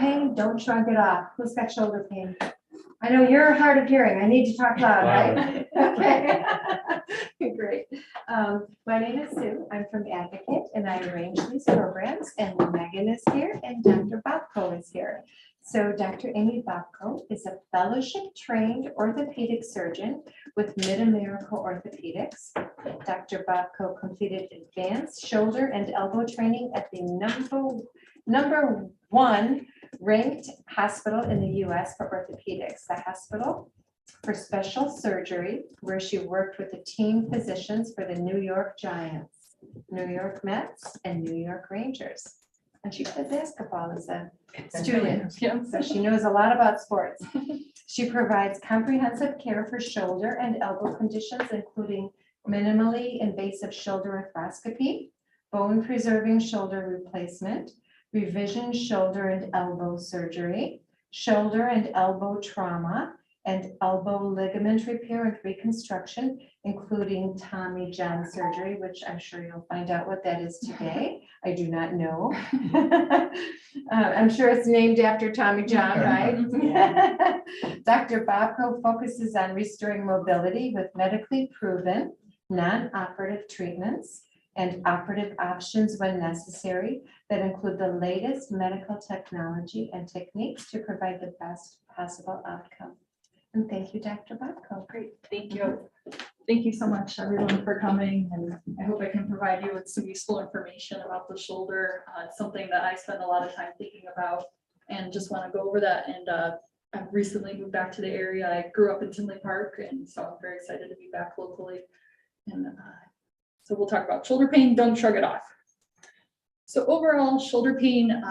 pain, don't shrug it off. Who's got shoulder pain? I know you're hard of hearing. I need to talk loud, right? Okay. Great. My name is Sue. I'm from Advocate, and I arrange these programs. And Meghan is here, and Dr. Bobko is here. So Dr. Amy Bobko is a fellowship-trained orthopedic surgeon with Mid-America Orthopedics. Dr. Bobko completed advanced shoulder and elbow training at the number one ranked hospital in the U.S. for orthopedics, the Hospital for Special Surgery, where she worked with the team physicians for the New York Giants, New York Mets, and New York Rangers. And she played basketball as a student, so she knows a lot about sports. She provides comprehensive care for shoulder and elbow conditions, including minimally invasive shoulder arthroscopy, bone-preserving shoulder replacement, revision shoulder and elbow surgery, shoulder and elbow trauma, and elbow ligament repair and reconstruction, including Tommy John surgery, which I'm sure you'll find out what that is today. I do not know. I'm sure it's named after Tommy John, right? Dr. Bobko focuses on restoring mobility with medically proven non-operative treatments and operative options when necessary that include the latest medical technology and techniques to provide the best possible outcome. And thank you, Dr. Bobko. Great, thank you. Thank you so much, everyone, for coming, and I hope I can provide you with some useful information about the shoulder. It's something that I spend a lot of time thinking about, and just want to go over that. And I've recently moved back to the area. I grew up in Tinley Park, and so I'm very excited to be back locally. And so we'll talk about shoulder pain. Don't shrug it off. So overall, shoulder pain,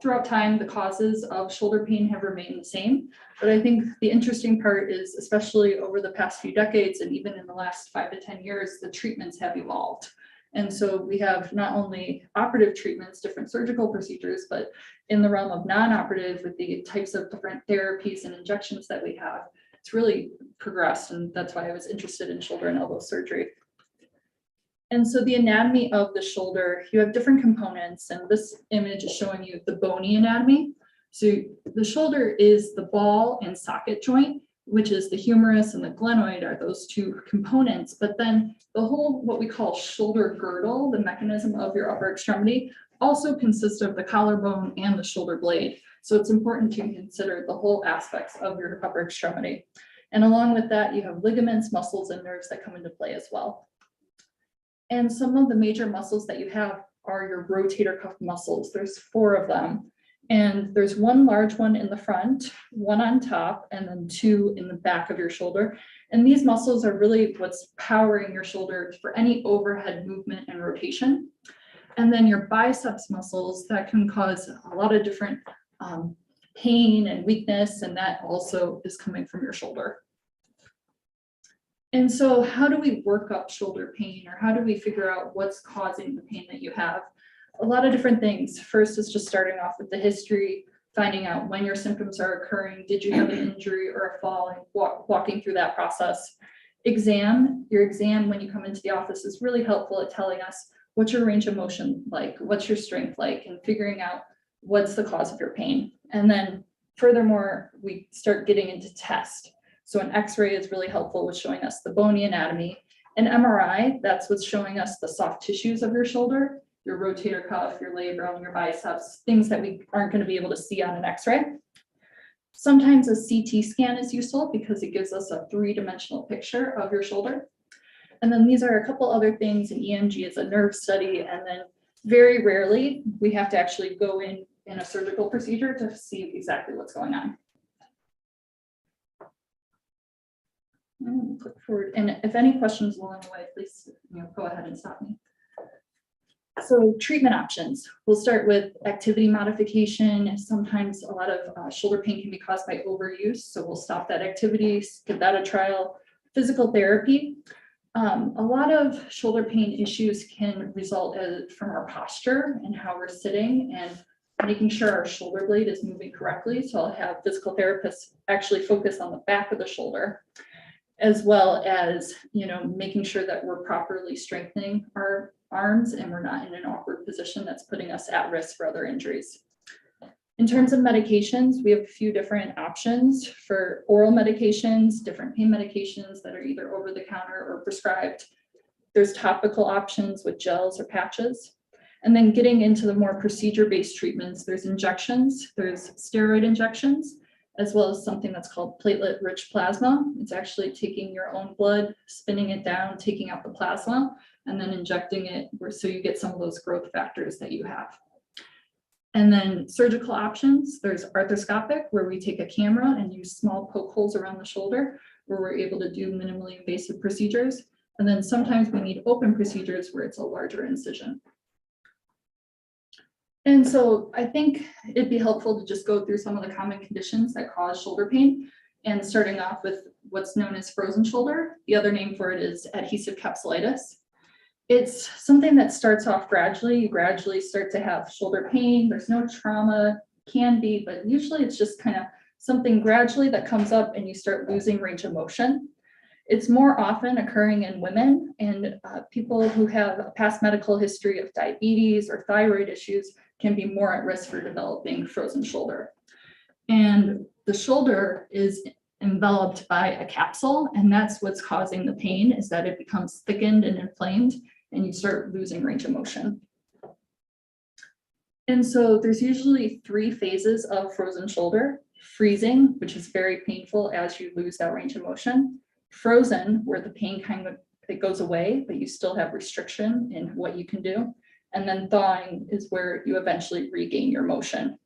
throughout time, the causes of shoulder pain have remained the same. But I think the interesting part is, especially over the past few decades, and even in the last 5 to 10 years, the treatments have evolved. And so we have not only operative treatments, different surgical procedures, but in the realm of non-operative with the types of different therapies and injections that we have, it's really progressed. And that's why I was interested in shoulder and elbow surgery. And so the anatomy of the shoulder, you have different components, and this image is showing you the bony anatomy. So the shoulder is the ball and socket joint, which is the humerus and the glenoid are those two components. But then the whole, what we call shoulder girdle, the mechanism of your upper extremity, also consists of the collarbone and the shoulder blade. So it's important to consider the whole aspects of your upper extremity. And along with that, you have ligaments, muscles, and nerves that come into play as well. And some of the major muscles that you have are your rotator cuff muscles. There's 4 of them. And there's one large one in the front, one on top, and then 2 in the back of your shoulder. And these muscles are really what's powering your shoulder for any overhead movement and rotation. And then your biceps muscles that can cause a lot of different pain and weakness, and that also is coming from your shoulder. And so how do we work up shoulder pain, or how do we figure out what's causing the pain that you have? A lot of different things. First is just starting off with the history, finding out when your symptoms are occurring. Did you have an injury or a fall, and walking through that process. Your exam when you come into the office is really helpful at telling us what's your range of motion like, what's your strength like, and figuring out what's the cause of your pain. And then furthermore, we start getting into test. So an X-ray is really helpful with showing us the bony anatomy. An MRI, that's what's showing us the soft tissues of your shoulder, your rotator cuff, your labral, your biceps, things that we aren't going to be able to see on an X-ray. Sometimes a CT scan is useful because it gives us a 3-dimensional picture of your shoulder. And then these are a couple other things. An EMG is a nerve study. And then very rarely, we have to actually go in a surgical procedure to see exactly what's going on. Click forward, and if any questions along the way, please go ahead and stop me. So treatment options. We'll start with activity modification. Sometimes a lot of shoulder pain can be caused by overuse, so we'll stop that activity, give that a trial. Physical therapy. A lot of shoulder pain issues can result from our posture and how we're sitting and making sure our shoulder blade is moving correctly. So I'll have physical therapists actually focus on the back of the shoulder, as well as, making sure that we're properly strengthening our arms and we're not in an awkward position that's putting us at risk for other injuries. In terms of medications, we have a few different options for oral medications, different pain medications that are either over the counter or prescribed. There's topical options with gels or patches. And then getting into the more procedure-based treatments, there's injections, there's steroid injections, as well as something that's called platelet-rich plasma. It's actually taking your own blood, spinning it down, taking out the plasma, and then injecting it so you get some of those growth factors that you have. And then surgical options, there's arthroscopic, where we take a camera and use small poke holes around the shoulder, where we're able to do minimally invasive procedures. And then sometimes we need open procedures where it's a larger incision. And so I think it'd be helpful to just go through some of the common conditions that cause shoulder pain. And starting off with what's known as frozen shoulder. The other name for it is adhesive capsulitis. It's something that starts off gradually. You gradually start to have shoulder pain. There's no trauma, can be, but usually it's just kind of something gradually that comes up and you start losing range of motion. It's more often occurring in women and people who have a past medical history of diabetes or thyroid issues can be more at risk for developing frozen shoulder. And the shoulder is enveloped by a capsule, and that's what's causing the pain, is that it becomes thickened and inflamed and you start losing range of motion. And so there's usually 3 phases of frozen shoulder: freezing, which is very painful as you lose that range of motion; frozen, where the pain kind of it goes away, but you still have restriction in what you can do; and then thawing is where you eventually regain your motion.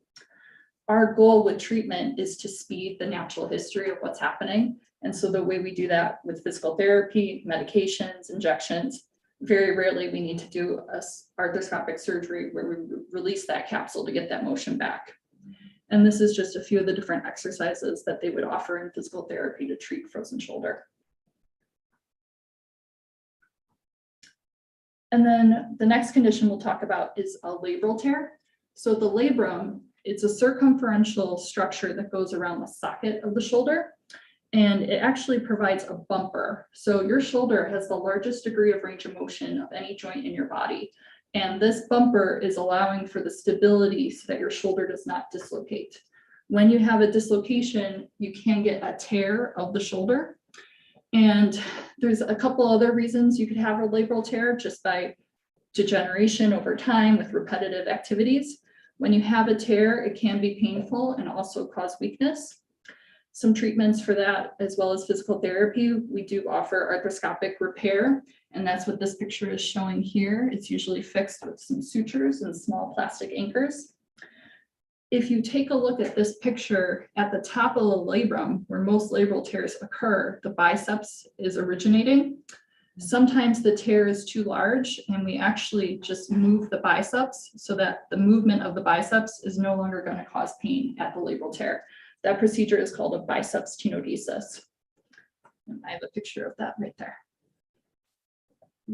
Our goal with treatment is to speed the natural history of what's happening. And so the way we do that with physical therapy, medications, injections, very rarely we need to do a arthroscopic surgery where we release that capsule to get that motion back. And this is just a few of the different exercises that they would offer in physical therapy to treat frozen shoulder. And then the next condition we'll talk about is a labral tear. So the labrum, it's a circumferential structure that goes around the socket of the shoulder, and it actually provides a bumper. So your shoulder has the largest degree of range of motion of any joint in your body. And this bumper is allowing for the stability so that your shoulder does not dislocate. When you have a dislocation, you can get a tear of the shoulder. And there's a couple other reasons you could have a labral tear, just by degeneration over time with repetitive activities. When you have a tear, it can be painful and also cause weakness. Some treatments for that, as well as physical therapy, we do offer arthroscopic repair, and that's what this picture is showing here. It's usually fixed with some sutures and small plastic anchors. If you take a look at this picture, at the top of the labrum, where most labral tears occur, the biceps is originating. Sometimes the tear is too large, and we actually just move the biceps so that the movement of the biceps is no longer going to cause pain at the labral tear. That procedure is called a biceps tenodesis. And I have a picture of that right there.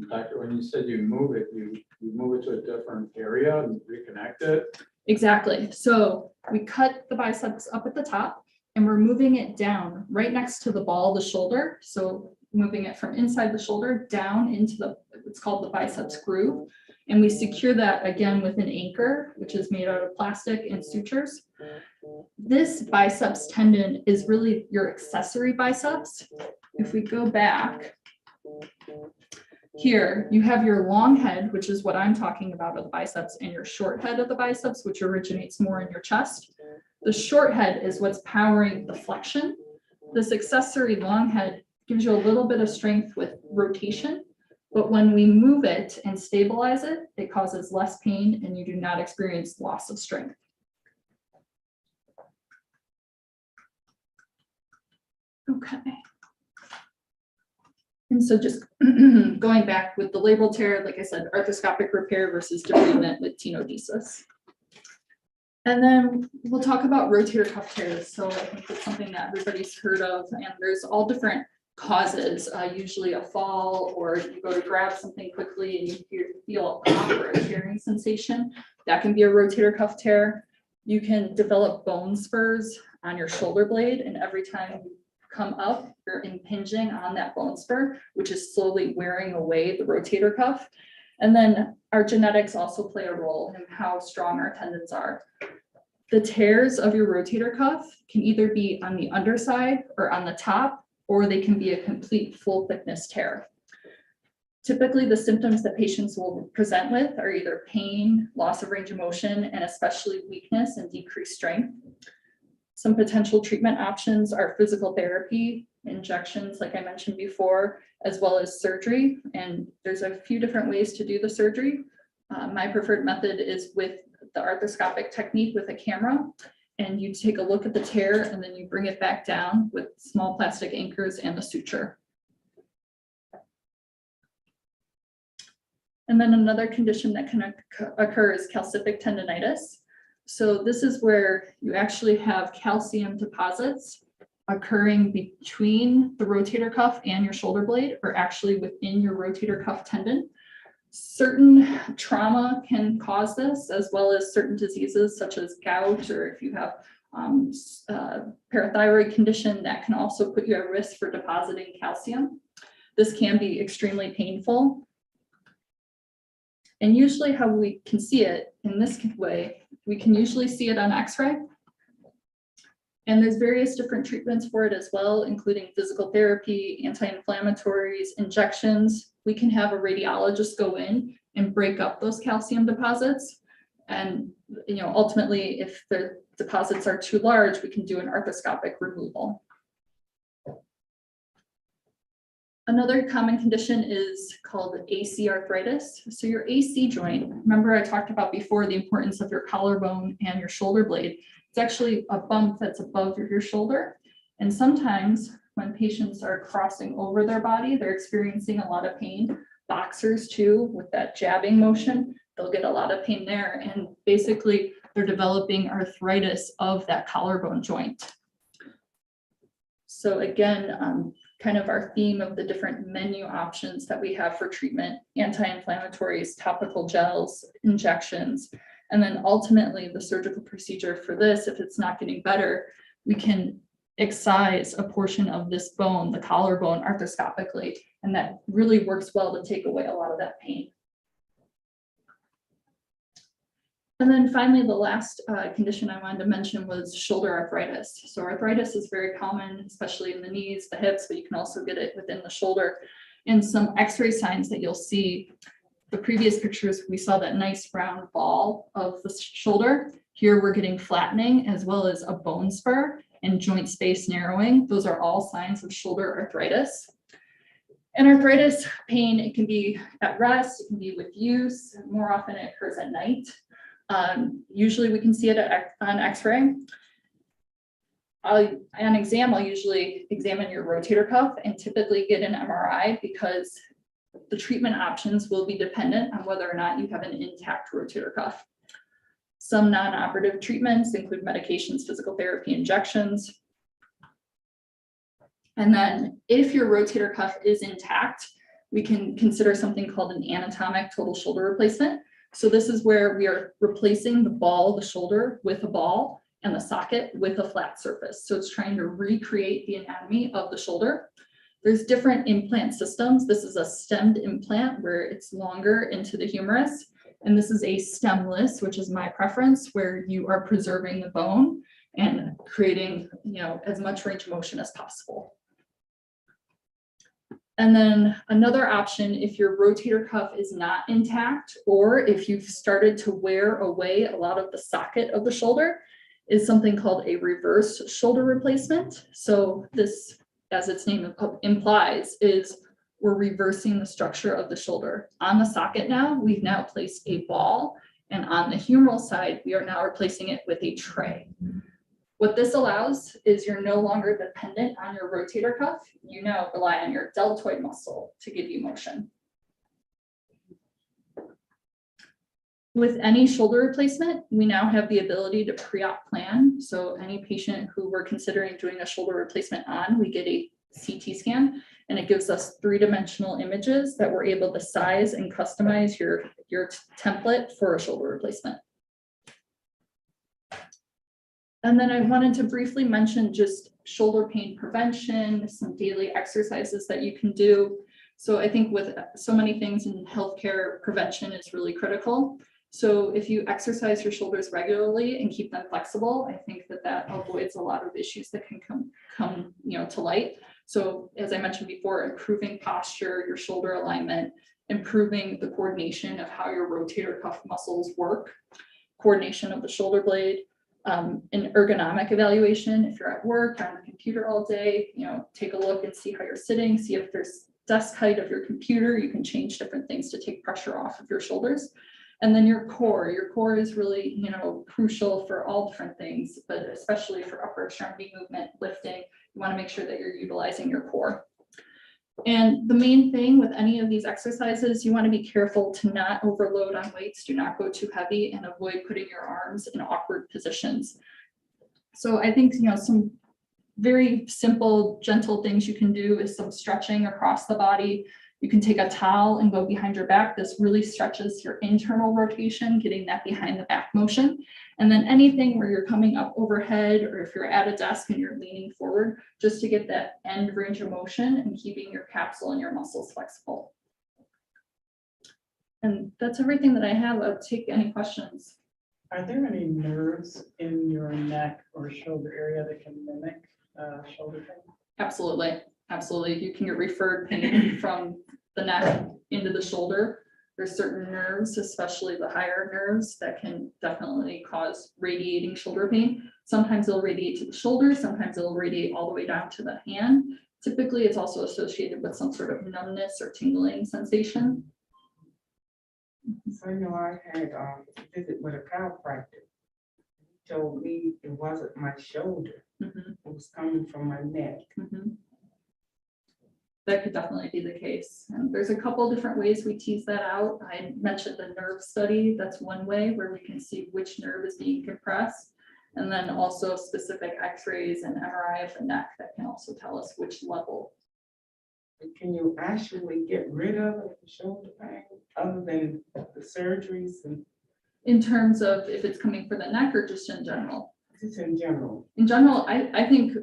Doctor, when you said you move it, you move it to a different area and reconnect it? Exactly. So we cut the biceps up at the top and we're moving it down right next to the ball of the shoulder. So moving it from inside the shoulder down into it's called the biceps groove. And we secure that again with an anchor, which is made out of plastic and sutures. This biceps tendon is really your accessory biceps. If we go back, here you have your long head, which is what I'm talking about of the biceps, and your short head of the biceps, which originates more in your chest. The short head is what's powering the flexion. This accessory long head gives you a little bit of strength with rotation, but when we move it and stabilize it, it causes less pain and you do not experience loss of strength. Okay. And so just going back with the labral tear, like I said, arthroscopic repair versus debridement with tenodesis. And then we'll talk about rotator cuff tears. So I think it's something that everybody's heard of, and there's all different causes, usually a fall, or you go to grab something quickly and you feel a pop or a tearing sensation. That can be a rotator cuff tear. You can develop bone spurs on your shoulder blade, and every time you come up, you're impinging on that bone spur, which is slowly wearing away the rotator cuff. And then our genetics also play a role in how strong our tendons are. The tears of your rotator cuff can either be on the underside or on the top, or they can be a complete full thickness tear. Typically, the symptoms that patients will present with are either pain, loss of range of motion, and especially weakness and decreased strength. Some potential treatment options are physical therapy, injections, like I mentioned before, as well as surgery. And there's a few different ways to do the surgery. My preferred method is with the arthroscopic technique with a camera. And you take a look at the tear and then you bring it back down with small plastic anchors and a suture. And then another condition that can occur is calcific tendonitis. So this is where you actually have calcium deposits occurring between the rotator cuff and your shoulder blade, or actually within your rotator cuff tendon. Certain trauma can cause this, as well as certain diseases such as gout, or if you have parathyroid condition, that can also put you at risk for depositing calcium. This can be extremely painful. And usually how we can see it in this way, we can usually see it on X-ray. And there's various different treatments for it as well, including physical therapy, anti-inflammatories, injections. We can have a radiologist go in and break up those calcium deposits. And ultimately, if the deposits are too large, we can do an arthroscopic removal. Another common condition is called AC arthritis. So your AC joint, remember I talked about before the importance of your collarbone and your shoulder blade. It's actually a bump that's above your shoulder. And sometimes when patients are crossing over their body, they're experiencing a lot of pain. Boxers too, with that jabbing motion, they'll get a lot of pain there. And basically they're developing arthritis of that collarbone joint. So again, kind of our theme of the different menu options that we have for treatment, anti-inflammatories, topical gels, injections, and then ultimately the surgical procedure for this, if it's not getting better, we can excise a portion of this bone, the collarbone, arthroscopically, and that really works well to take away a lot of that pain. And then finally, the last condition I wanted to mention was shoulder arthritis. So arthritis is very common, especially in the knees, the hips, but you can also get it within the shoulder. And some X-ray signs that you'll see, the previous pictures, we saw that nice round ball of the shoulder. Here we're getting flattening as well as a bone spur and joint space narrowing. Those are all signs of shoulder arthritis. And arthritis pain, it can be at rest, it can be with use. More often it occurs at night. Usually we can see it on X-ray. On exam, I'll usually examine your rotator cuff and typically get an MRI because the treatment options will be dependent on whether or not you have an intact rotator cuff. Some non-operative treatments include medications, physical therapy, injections. And then if your rotator cuff is intact, we can consider something called an anatomic total shoulder replacement. So this is where we are replacing the ball, the shoulder, with a ball and the socket with a flat surface. So it's trying to recreate the anatomy of the shoulder. There's different implant systems. This is a stemmed implant where it's longer into the humerus. And this is a stemless, which is my preference, where you are preserving the bone and creating, as much range of motion as possible. And then another option, if your rotator cuff is not intact, or if you've started to wear away a lot of the socket of the shoulder, is something called a reverse shoulder replacement. So this, as its name implies, is we're reversing the structure of the shoulder. On the socket now, we've now placed a ball, and on the humeral side, we are now replacing it with a tray. What this allows is you're no longer dependent on your rotator cuff. You now rely on your deltoid muscle to give you motion. With any shoulder replacement, we now have the ability to pre-op plan. So any patient who we're considering doing a shoulder replacement on, we get a CT scan, and it gives us three-dimensional images that we're able to size and customize your template for a shoulder replacement. And then I wanted to briefly mention just shoulder pain prevention, some daily exercises that you can do. So I think with so many things in healthcare, prevention is really critical. So if you exercise your shoulders regularly and keep them flexible, I think that avoids a lot of issues that can come to light. So as I mentioned before, improving posture, your shoulder alignment, improving the coordination of how your rotator cuff muscles work, coordination of the shoulder blade, an ergonomic evaluation. If you're at work on the computer all day, take a look and see how you're sitting, see if there's desk height of your computer. You can change different things to take pressure off of your shoulders. And then your core is really, crucial for all different things, but especially for upper extremity movement, lifting. You want to make sure that you're utilizing your core. And the main thing with any of these exercises, you want to be careful to not overload on weights. Do not go too heavy and avoid putting your arms in awkward positions. So I think, some very simple, gentle things you can do is some stretching across the body. You can take a towel and go behind your back. This really stretches your internal rotation, getting that behind the back motion. And then anything where you're coming up overhead, or if you're at a desk and you're leaning forward, just to get that end range of motion and keeping your capsule and your muscles flexible. And that's everything that I have. I'll take any questions. Are there any nerves in your neck or shoulder area that can mimic shoulder pain? Absolutely. Absolutely. You can get referred pain from the neck into the shoulder. There's certain nerves, especially the higher nerves, that can definitely cause radiating shoulder pain. Sometimes it'll radiate to the shoulder. Sometimes it'll radiate all the way down to the hand. Typically, it's also associated with some sort of numbness or tingling sensation. So, I had a visit with a chiropractor. He told me it wasn't my shoulder. Mhm. It was coming from my neck. Mhm. That could definitely be the case. And there's a couple different ways we tease that out. I mentioned the nerve study. That's one way where we can see which nerve is being compressed. And then also specific x-rays and MRI of the neck that can also tell us which level. Can you actually get rid of the shoulder pain other than the surgeries and In terms of if it's coming for the neck or just in general? just in general? In general, I think,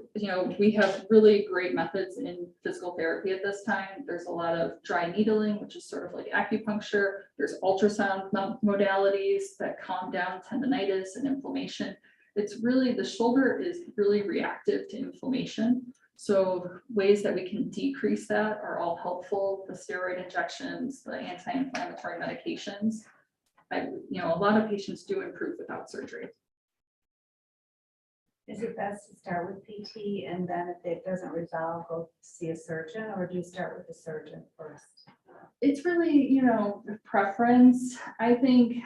we have really great methods in physical therapy at this time. There's a lot of dry needling, which is sort of like acupuncture. There's ultrasound modalities that calm down tendonitis and inflammation. It's really, the shoulder is really reactive to inflammation. So ways that we can decrease that are all helpful. The steroid injections, the anti-inflammatory medications. A lot of patients do improve without surgery. Is it best to start with PT and then if it doesn't resolve, go see a surgeon, or do you start with the surgeon first? It's really, preference. I think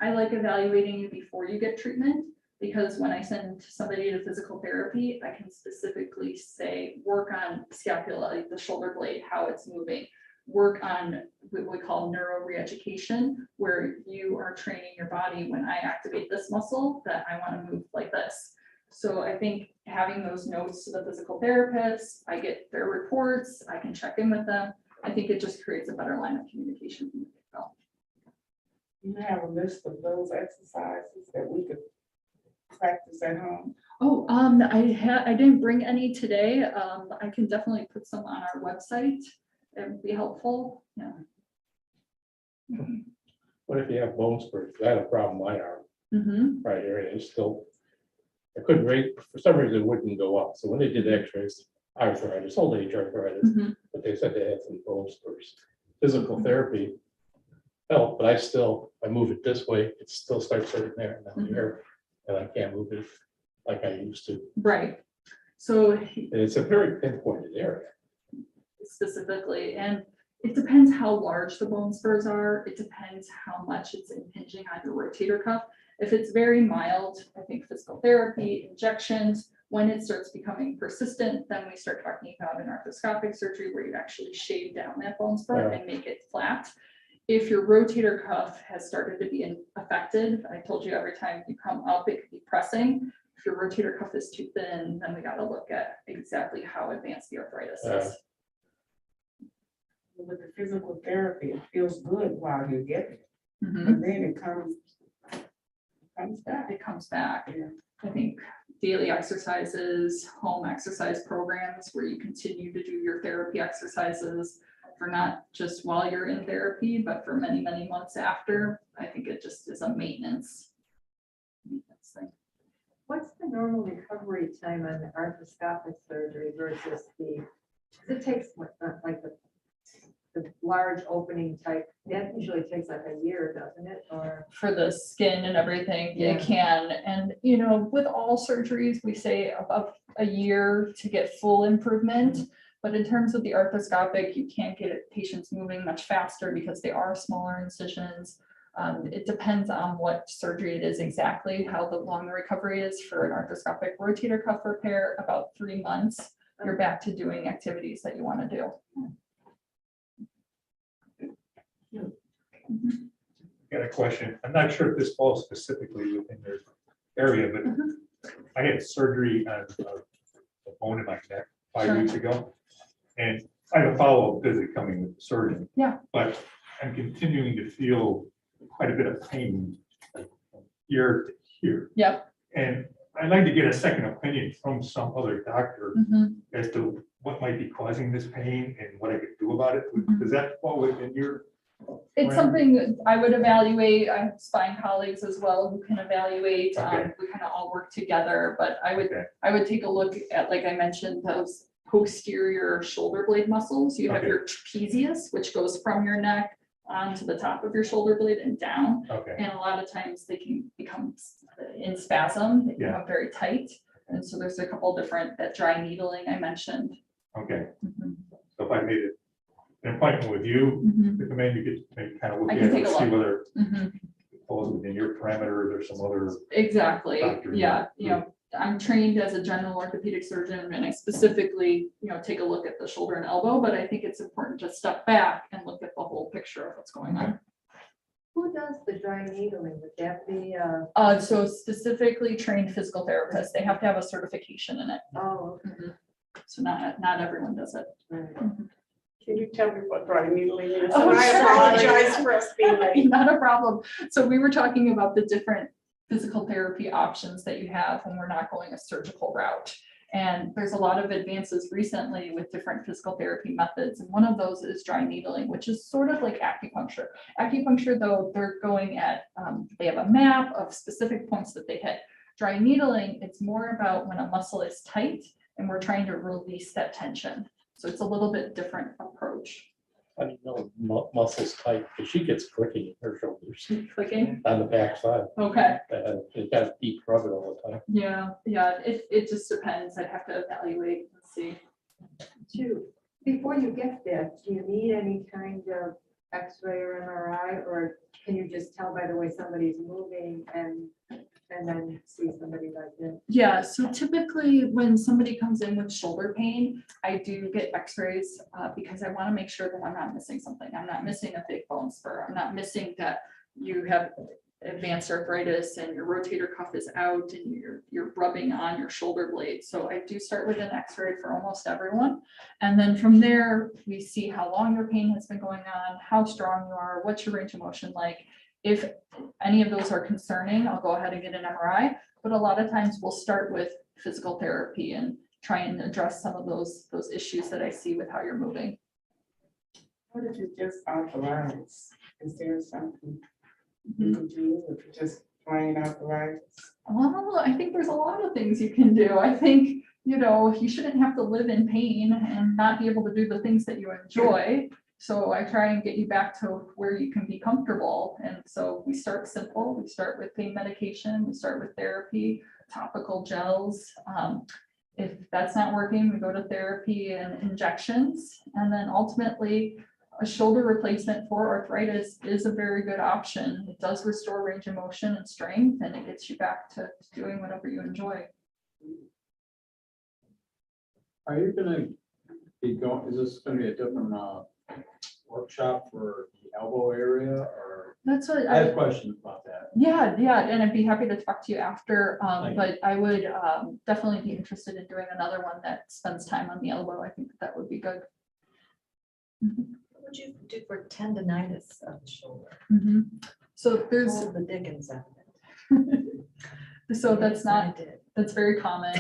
I like evaluating you before you get treatment, because when I send somebody to physical therapy, I can specifically say, work on scapula, like the shoulder blade, how it's moving. Work on what we call neuro re-education, where you are training your body, when I activate this muscle, that I want to move like this. So I think having those notes to the physical therapist, I get their reports, I can check in with them. I think it just creates a better line of communication from the get-go. You have a list of those exercises that we could practice at home? Oh, I didn't bring any today. I can definitely put some on our website. It would be helpful. Yeah. What if you have bone spurs? I had a problem with my arm Mhm. right here, and it's still, I couldn't rate, for some reason it wouldn't go up. So when they did x-rays, arthritis, old age arthritis, Mhm. but they said they had some bone spurs. Physical therapy helped, but I move it this way, it still starts hurting there and down here, and I can't move it like I used to. Right. So And it's a very pinpointed area. specifically, and it depends how large the bone spurs are. It depends how much it's impinging on your rotator cuff. If it's very mild, I think physical therapy, injections. When it starts becoming persistent, then we start talking about an arthroscopic surgery where you actually shave down that bone spur and make it flat. If your rotator cuff has started to be affected, I told you every time you come up, it could be pressing. If your rotator cuff is too thin, then we got to look at exactly how advanced the arthritis is. With the physical therapy, it feels good while you get it, Mhm. but then it comes back. It comes back. Yeah. I think daily exercises, home exercise programs where you continue to do your therapy exercises, for not just while you're in therapy, but for many, many months after. I think it just is a maintenance thing. What's the normal recovery time on the arthroscopic surgery versus the, because it takes like the large opening type, that usually takes like a year, doesn't it? Or For the skin and everything, Yeah. it can. And, you know, with all surgeries, we say above a year to get full improvement. But in terms of the arthroscopic, you can't get patients moving much faster because they are smaller incisions. It depends on what surgery it is exactly, how long the recovery is. For an arthroscopic rotator cuff repair, about 3 months, you're back to doing activities that you want to do. Got a question. I'm not sure if this falls specifically within your area, but I had surgery on a bone in my neck 5 Sure. weeks ago. And I have a follow-up visit coming with the surgeon. Yeah. But I'm continuing to feel quite a bit of pain, like from here to here. Yep. And I'd like to get a second opinion from some other doctor Mhm. as to what might be causing this pain and what I could do about it. Mhm. Does that fall within your? It's something that I would evaluate. I have spine colleagues as well who can evaluate. Okay. We kind of all work together, but I Okay. would take a look at, like I mentioned, those posterior shoulder blade muscles. You have Okay. your trapezius, which goes from your neck onto the top of your shoulder blade and down. Okay. And a lot of times they can become in spasm, they Yeah. become very tight. And so there's a couple different, that dry needling I mentioned. Okay. Mhm. So if I made an appointment with you, Mhm. to come in, you could maybe kind of look I at can it take and a see look. whether Mhm. it falls within your parameters or some other. Exactly, Doctor, yeah, yeah. you know, I'm trained as a general orthopedic surgeon and I specifically, you know, take a look at the shoulder and elbow, but I think it's important to step back and look at the whole picture of what's going on. who does the dry needling? Would that be, So specifically trained physical therapists, they have to have a certification in it. oh, Mhm. So not everyone does it. right. Can you tell me what dry needling is? Oh, And I sure. apologize for us being late. Not a problem. So we were talking about the different physical therapy options that you have when we're not going a surgical route. And there's a lot of advances recently with different physical therapy methods. And one of those is dry needling, which is sort of like acupuncture. Acupuncture, though, they're going at, they have a map of specific points that they hit. Dry needling, it's more about when a muscle is tight and we're trying to release that tension. So it's a little bit different approach. I don't know, muscles tight, because she gets pricky in her shoulders Clicking, on the backside. okay. She's got a deep rub it all the time. Yeah, it just depends. I'd have to evaluate and see. Before you get there, do you need any kind of X-ray or MRI, or can you just tell by the way somebody's moving and then see somebody like this? Yeah, so typically when somebody comes in with shoulder pain, I do get X-rays because I want to make sure that I'm not missing something. I'm not missing a big bone spur. I'm not missing that you have advanced arthritis and your rotator cuff is out and you're rubbing on your shoulder blade. So I do start with an X-ray for almost everyone. And then from there, we see how long your pain has been going on, how strong you are, what's your range of motion like. If any of those are concerning, I'll go ahead and get an MRI. But a lot of times we'll start with physical therapy and try and address some of those issues that I see with how you're moving. What if it's just arthritis? Is there something you can do if it's just plain arthritis? Well, I think there's a lot of things you can do. I think, you know, you shouldn't have to live in pain and not be able to do the things that you enjoy. So I try and get you back to where you can be comfortable. And so we start simple. We start with pain medication. We start with therapy, topical gels. If that's not working, we go to therapy and injections. And then ultimately, a shoulder replacement for arthritis is a very good option. It does restore range of motion and strength, and it gets you back to doing whatever you enjoy. Are you gonna be going, is this gonna be a different workshop for the elbow area, or? That's what I have questions about that. Yeah, and I'd be happy to talk to you after, Thank you. but I would definitely be interested in doing another one that spends time on the elbow. I think that would be good. What would you do for tendonitis of the shoulder? So there's, Pull the dickens out of it. so that's Yes, I not, did. that's very common.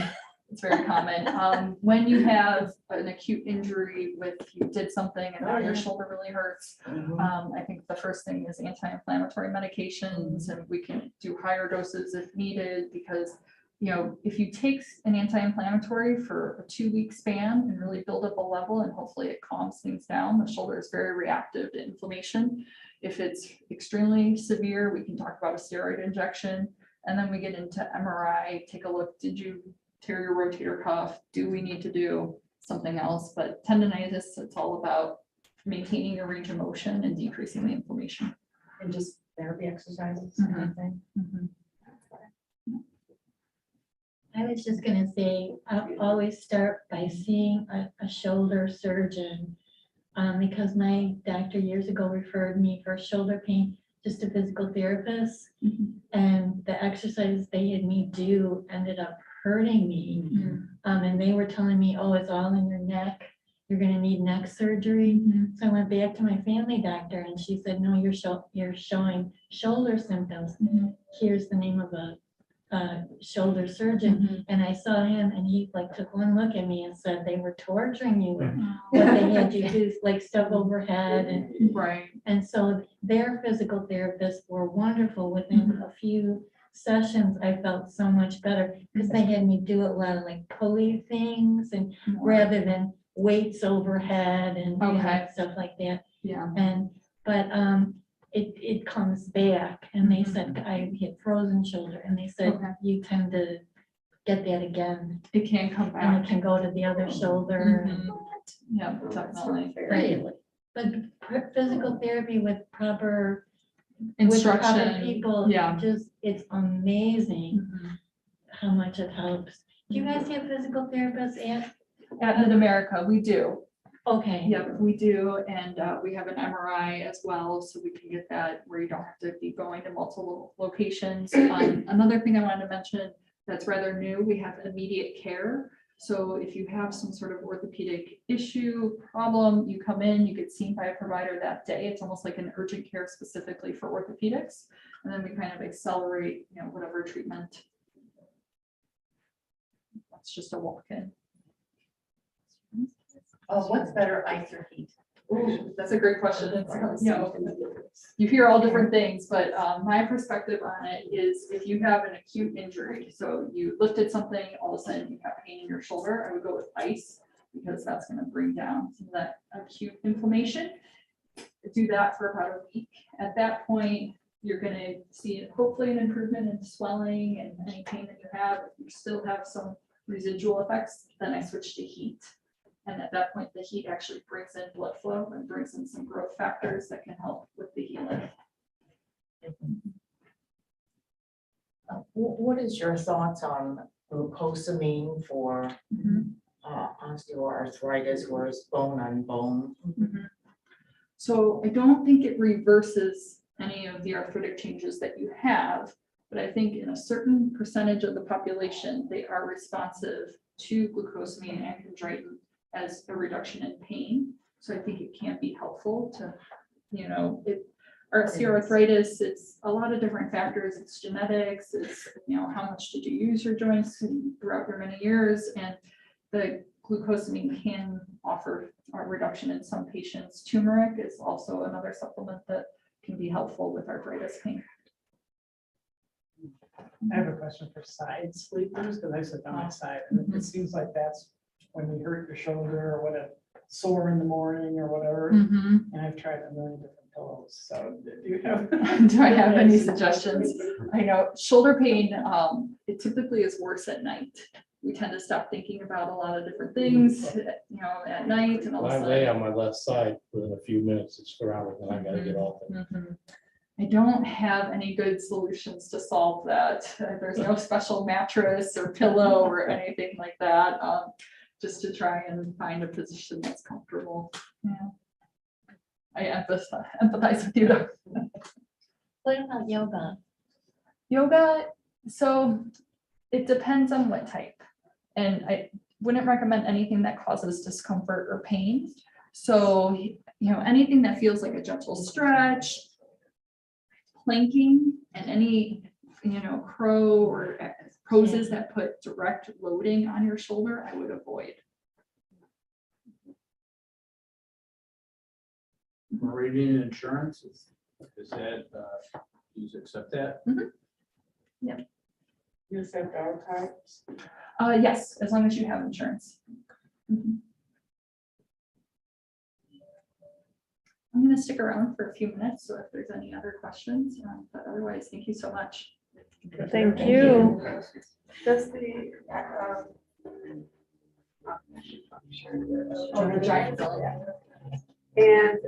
It's very common. When you have an acute injury with, you did something and now your shoulder really hurts, I think the first thing is anti-inflammatory medications, and we can do higher doses if needed, because, you know, if you take an anti-inflammatory for a 2-week span and really build up a level and hopefully it calms things down, the shoulder is very reactive to inflammation. If it's extremely severe, we can talk about a steroid injection, and then we get into MRI, take a look, did you tear your rotator cuff? Do we need to do something else? But tendonitis, it's all about maintaining your range of motion and decreasing the inflammation. And just therapy exercises, Mhm. kind of thing. I was just gonna say, I always start by seeing a shoulder surgeon. Because my doctor years ago referred me for shoulder pain, just a physical therapist. And the exercises they had me do ended up hurting me. And they were telling me, oh, it's all in your neck. You're gonna need neck surgery. So I went back to my family doctor and she said, no, you're showing shoulder symptoms. Here's the name of a shoulder surgeon. And I saw him and he like took one look at me and said they were torturing you with what they had you do, like stuff overhead. And Right. and so their physical therapists were wonderful. Within a few sessions, I felt so much better because they had me do a lot of like pulley things and rather than weights overhead and you know, Okay. stuff like that. Yeah. And but it comes back, and they said I had frozen shoulder, and they said Okay. you tend to get that again, It can come and back. it can go to the other shoulder. Yeah, definitely. Right. But physical therapy with proper Instruction. people, Yeah. just it's amazing Mhm. how much it helps. Do you guys have physical therapists at? At Mid-America, we do. Okay. Yep, we do, and we have an MRI as well, so we can get that where you don't have to be going to multiple locations. Another thing I wanted to mention that's rather new, we have immediate care. So if you have some sort of orthopedic issue, problem, you come in, you get seen by a provider that day. It's almost like an urgent care specifically for orthopedics. And then we kind of accelerate, you know, whatever treatment. That's just a walk-in. Oh, what's better, ice or heat? Ooh, that's a great question. It's, you know, you hear all different things, but my perspective on it is if you have an acute injury, so you lifted something, all of a sudden you have pain in your shoulder, I would go with ice because that's going to bring down some of that acute inflammation. Do that for about a week. At that point, you're going to see hopefully an improvement in swelling and any pain that you have. If you still have some residual effects, then I switch to heat. And at that point, the heat actually brings in blood flow and brings in some growth factors that can help with the healing. What is your thoughts on glucosamine for osteoarthritis, where it's bone on bone? So I don't think it reverses any of the arthritic changes that you have, but I think in a certain percentage of the population, they are responsive to glucosamine and chondroitin as a reduction in pain. So I think it can be helpful to, you know, osteoarthritis, it's a lot of different factors. It's genetics, it's, you know, how much did you use your joints throughout your many years, and the glucosamine can offer a reduction in some patients. Turmeric is also another supplement that can be helpful with arthritis pain. I have a question for side sleepers, because I sit on my side, and it seems like that's when you hurt your shoulder or what a sore in the morning or whatever. And I've tried a million different pillows. So do you have? Do I have any suggestions? I know shoulder pain, it typically is worse at night. We tend to stop thinking about a lot of different things, you know, at night, and all of I a lay sudden. on my left side within a few minutes, it's surrounded, and I gotta get off it. I don't have any good solutions to solve that. There's no special mattress or pillow or anything like that. Just to try and find a position that's comfortable. Yeah. I empathize with you though. What about yoga? Yoga, so it depends on what type. And I wouldn't recommend anything that causes discomfort or pain. So, you know, anything that feels like a gentle stretch, planking, and any, you know, crow or poses that put direct loading on your shoulder, I would avoid. Meridian insurance, is that, do you accept that? You accept all types? Yes, as long as you have insurance. Mhm. I'm gonna stick around for a few minutes, so if there's any other questions, but otherwise, thank you so much. Thank you. Does the, Oh, the giant. and,